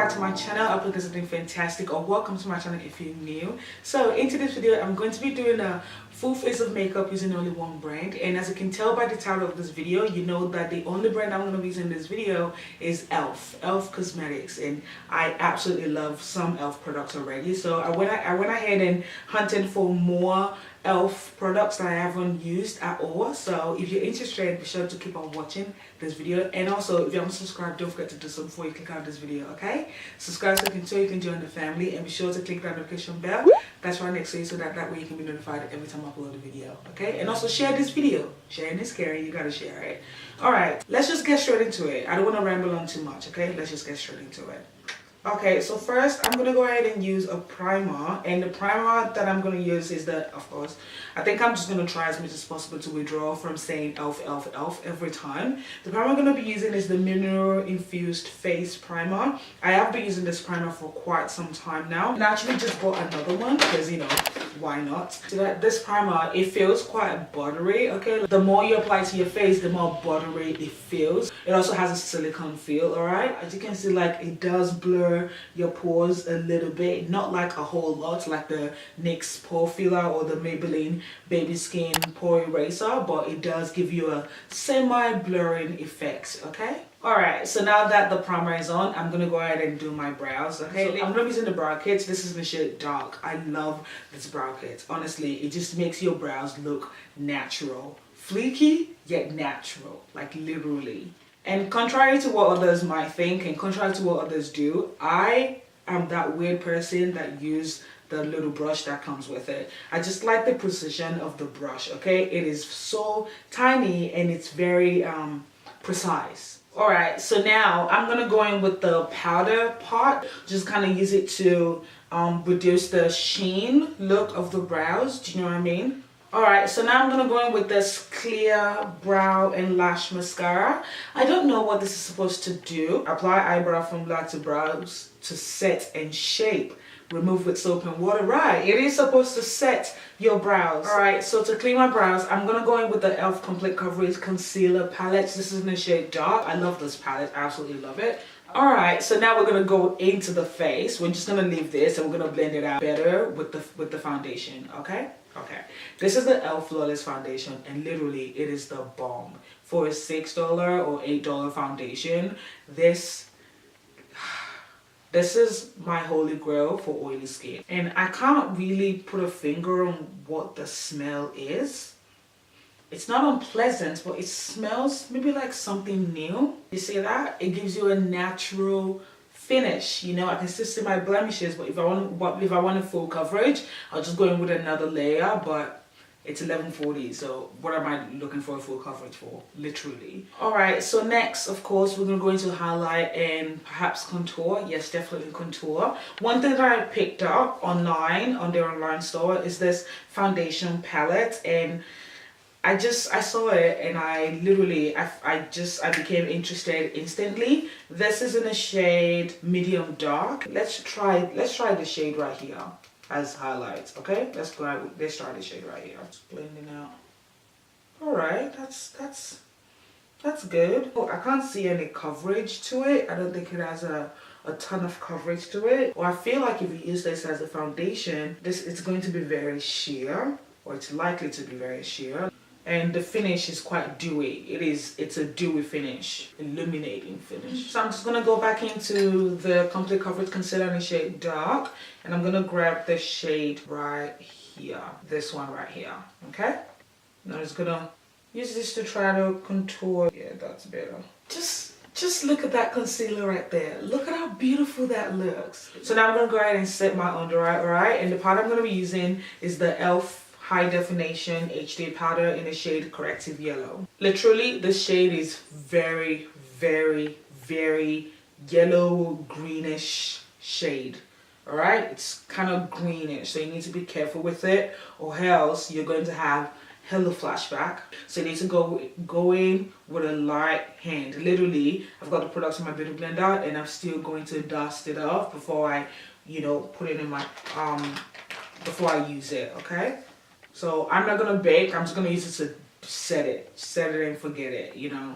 back to my channel. I hope you're something fantastic, or welcome to my channel if you're new. So in today's video, I'm going to be doing a full face of makeup using only one brand, and as you can tell by the title of this video, you know that the only brand I'm going to be using in this video is E.L.F. E.L.F. Cosmetics, and I absolutely love some E.L.F. products already. So I went ahead and hunted for more E.L.F. products that I haven't used at all. So if you're interested, be sure to keep on watching this video, and also if you haven't subscribed, don't forget to do so before you click on this video. Okay, subscribe so you can join the family, and be sure to click that notification bell that's right next to you, so that way you can be notified every time I upload a video. Okay, and also share this video. Sharing is scary, you gotta share it. All right, let's just get straight into it. I don't want to ramble on too much. Okay, let's just get straight into it. Okay, so first I'm gonna go ahead and use a primer, and the primer that I'm gonna use is of course, I think I'm just gonna try as much as possible to withdraw from saying E.L.F. E.L.F. E.L.F. every time. The primer I'm gonna be using is the Mineral Infused Face Primer. I have been using this primer for quite some time now, and I actually just bought another one because, you know, why not? So that this primer, it feels quite buttery. Okay, the more you apply to your face, the more buttery it feels. It also has a silicone feel. All right, as you can see, like, it does blur your pores a little bit, not like a whole lot like the NYX pore filler or the Maybelline Baby Skin pore eraser, but it does give you a semi blurring effect. Okay, all right, so now that the primer is on, I'm gonna go ahead and do my brows. Okay, so I'm gonna be using the brow kit. This is in the shade Dark. I love this brow kit. Honestly, it just makes your brows look natural, fleeky yet natural, like literally. And contrary to what others might think, and contrary to what others do, I am that weird person that use the little brush that comes with it. I just like the precision of the brush. Okay, it is so tiny and it's very precise. All right, so now I'm gonna go in with the powder part. Just kind of use it to reduce the sheen look of the brows. Do you know what I mean? Alright, so now I'm going to go in with this clear brow and lash mascara. I don't know what this is supposed to do. Apply eyebrow from black to brows to set and shape. Remove with soap and water. Right, it is supposed to set your brows. Alright, so to clean my brows, I'm going to go in with the E.L.F. Complete Coverage Concealer Palette. This is in the shade Dark. I love this palette. I absolutely love it. Alright, so now we're going to go into the face. We're just going to leave this and we're going to blend it out better with the foundation. Okay? Okay, this is the E.L.F. Flawless Foundation, and literally it is the bomb. For a $6 or $8 foundation, this is my holy grail for oily skin. And I can't really put a finger on what the smell is. It's not unpleasant, but it smells maybe like something new. You see that? It gives you a natural finish. You know, I can still see my blemishes, but if I want a full coverage, I'll just go in with another layer. But it's 11:40, so what am I looking for a full coverage for? Literally. All right, so next, of course, we're gonna go into highlight and perhaps contour. Yes, definitely contour. One thing that I picked up online on their online store is this foundation palette, and I saw it and I became interested instantly. This is in the shade Medium Dark. Let's try the shade right here as highlights. Okay, let's try the shade right here. Just blending out. All right, that's good. Oh, I can't see any coverage to it. I don't think it has a ton of coverage to it. Well, I feel like if you use this as a foundation, it's going to be very sheer, or it's likely to be very sheer. And the finish is quite dewy. It's a dewy finish, illuminating finish. So I'm just gonna go back into the Complete Coverage Concealer in the shade Dark, and I'm gonna grab the shade right here, this one right here. Okay, now I'm just gonna use this to try to contour. Yeah, that's better. Just look at that concealer right there. Look at how beautiful that looks. So now I'm gonna go ahead and set my under eye. All right, and the powder I'm gonna be using is the E.L.F. High Definition HD powder in the shade Corrective Yellow. Literally, this shade is very, very, very yellow greenish shade. All right, it's kind of greenish, so you need to be careful with it, or else you're going to have hella flashback. So you need to go in with a light hand. Literally, I've got the products in my beauty blender, and I'm still going to dust it off before I, you know, put it in my before I use it. Okay. So I'm not gonna bake, I'm just gonna use it to set it and forget it, you know.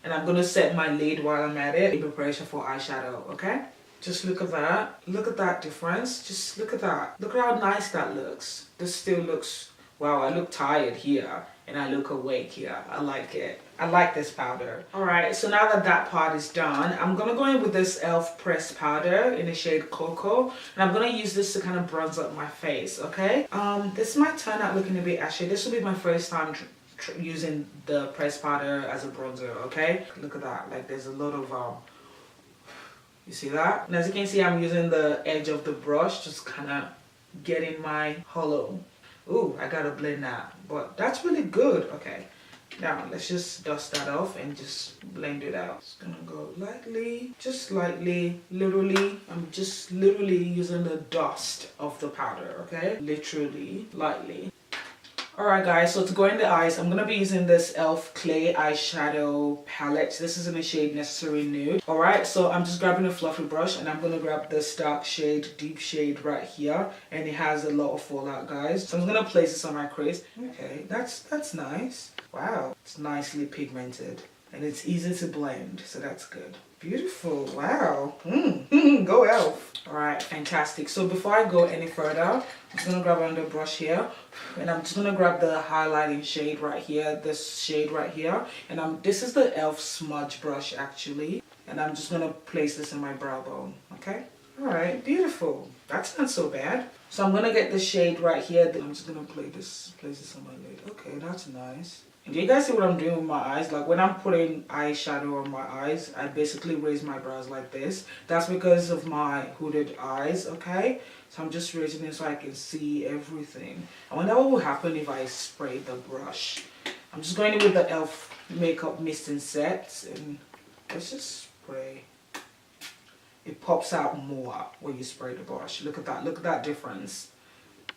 And I'm gonna set my lid while I'm at it in preparation for eyeshadow, okay? Just look at that. Look at that difference. Just look at that. Look at how nice that looks. This still looks, wow, I look tired here and I look awake here. I like it. I like this powder. Alright, so now that that part is done, I'm going to go in with this E.L.F pressed powder in the shade Cocoa. And I'm going to use this to kind of bronze up my face, okay? This might turn out looking a bit ashy. This will be my first time using the pressed powder as a bronzer, okay? Look at that. Like there's a lot of you see that? And as you can see, I'm using the edge of the brush, just kind of getting my hollow. Ooh, I gotta blend that, but that's really good. Okay, now let's just dust that off and just blend it out. Just gonna go lightly, just lightly, literally. I'm just literally using the dust of the powder, okay? Literally, lightly. Alright guys, so to go in the eyes, I'm going to be using this E.L.F Clay Eyeshadow Palette. This is in the shade Necessary Nude. Alright, so I'm just grabbing a fluffy brush and I'm going to grab this dark shade, deep shade right here. And it has a lot of fallout, guys. So I'm going to place this on my crease. Okay, that's nice. Wow, it's nicely pigmented. And it's easy to blend, so that's good. Beautiful, wow. Go E.L.F. Alright, fantastic. So before I go any further, I'm just going to grab another brush here. And I'm just going to grab the highlighting shade right here, this shade right here. And this is the E.L.F smudge brush actually. And I'm just going to place this in my brow bone, okay? Alright, beautiful. That's not so bad. So I'm going to get the shade right here. I'm just going to place this on my lid. Okay, that's nice. And do you guys see what I'm doing with my eyes? Like when I'm putting eyeshadow on my eyes, I basically raise my brows like this. That's because of my hooded eyes, okay? So I'm just raising it so I can see everything. I wonder what will happen if I spray the brush. I'm just going in with the E.L.F makeup mist and sets, and let's just spray. It pops out more when you spray the brush. Look at that difference.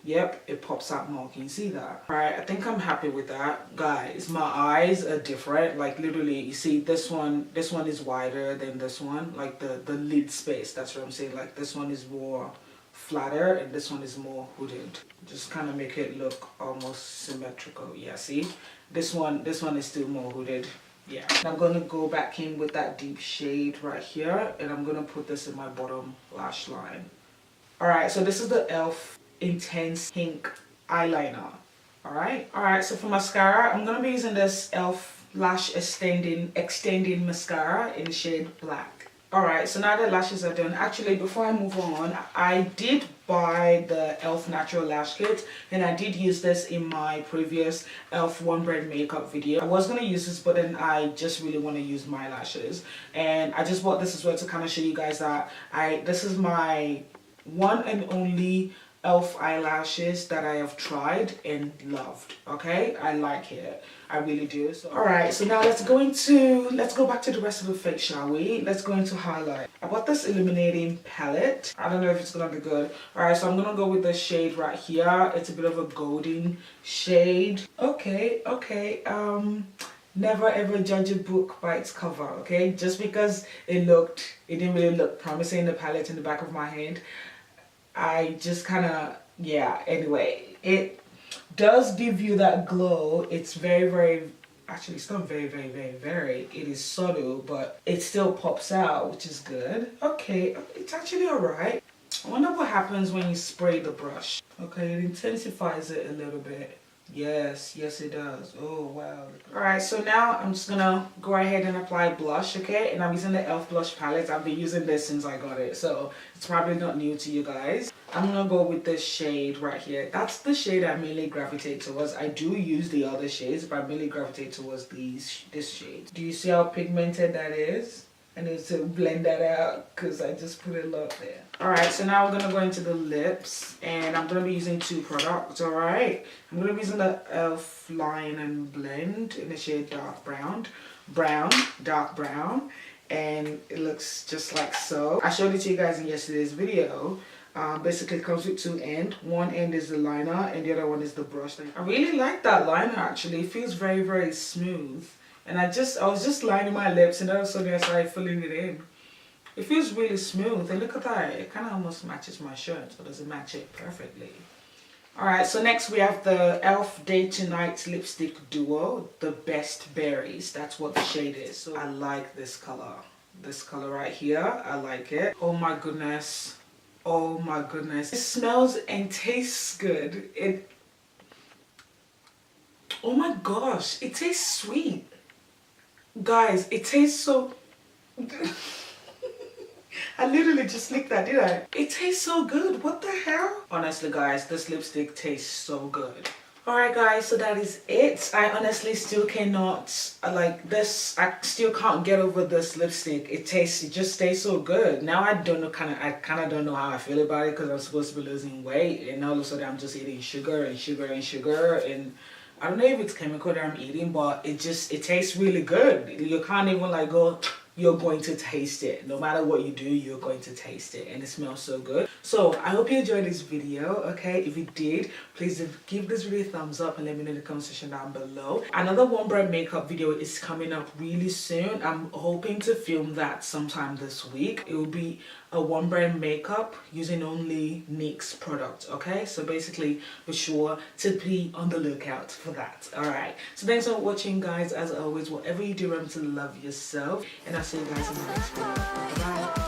Yep, it pops out more. Can you see that? Alright, I think I'm happy with that. Guys, my eyes are different. Like literally, you see this one is wider than this one. Like the lid space, that's what I'm saying. Like this one is more flatter and this one is more hooded. Just kind of make it look almost symmetrical. Yeah, see? This one is still more hooded. Yeah. And I'm going to go back in with that deep shade right here. And I'm going to put this in my bottom lash line. Alright, so this is the E.L.F Intense Pink Eyeliner. Alright, so for mascara, I'm going to be using this E.L.F Lash Extending Mascara in the shade Black. Alright, so now the lashes are done. Actually, before I move on, I did buy the E.L.F Natural Lash Kit, and I did use this in my previous E.L.F One Brand makeup video. I was going to use this, but then I just really want to use my lashes. And I just bought this as well to kind of show you guys that this is my one and only E.L.F eyelashes that I have tried and loved. Okay, I like it, I really do. So alright, so now let's go back to the rest of the face, shall we? Let's go into highlight. I bought this Illuminating palette. I don't know if it's gonna be good. Alright, so I'm gonna go with the shade right here. It's a bit of a golden shade. Okay, never ever judge a book by its cover, okay? Just because it didn't really look promising, the palette in the back of my hand, I just kind of, yeah, anyway, it does give you that glow. It's very, actually it's not very, it is subtle, but it still pops out, which is good. Okay, it's actually alright. I wonder what happens when you spray the brush. Okay, it intensifies it a little bit. Yes, it does. Oh, wow. Alright, so now I'm just gonna go ahead and apply blush, okay? And I'm using the E.L.F blush palette. I've been using this since I got it, so it's probably not new to you guys. I'm gonna go with this shade right here. That's the shade I mainly gravitate towards. I do use the other shades, but I mainly gravitate towards this shade. Do you see how pigmented that is? I need to blend that out because I just put a lot there. Alright, so now we're going to go into the lips, and I'm going to be using two products, alright? I'm going to be using the E.L.F Line and Blend in the shade dark brown, and it looks just like so. I showed it to you guys in yesterday's video. Basically it comes with two ends. One end is the liner and the other one is the brush. I really like that liner actually. It feels very smooth. And I was just lining my lips, and all of a sudden I started filling it in. It feels really smooth, and look at that. It kind of almost matches my shirt, so does it match it perfectly? Alright, so next we have the E.L.F Day to Night Lipstick Duo, the Best Berries. That's what the shade is. So I like this color. this color right here. I like it. Oh my goodness. Oh my goodness. It smells and tastes good. Oh my gosh, it tastes sweet. Guys, it tastes so... I literally just licked that, did I? It tastes so good. What the hell? Honestly, guys, this lipstick tastes so good. Alright guys, so that is it. I honestly still cannot, like this, I still can't get over this lipstick. It just tastes so good. Now I don't know, I kind of don't know how I feel about it because I'm supposed to be losing weight and all of a sudden I'm just eating sugar and sugar and sugar, and I don't know if it's chemical that I'm eating, but it tastes really good. You can't even like go, you're going to taste it. No matter what you do, you're going to taste it, and it smells so good. So I hope you enjoyed this video. Okay, if you did, please give this video a thumbs up and let me know in the comment section down below. Another one brand makeup video is coming up really soon. I'm hoping to film that sometime this week. It will be a one brand makeup using only NYX products. Okay, so basically be sure to be on the lookout for that. All right, so thanks for watching, guys. As always, whatever you do, remember to love yourself, and I'll see you guys in the next video. Bye.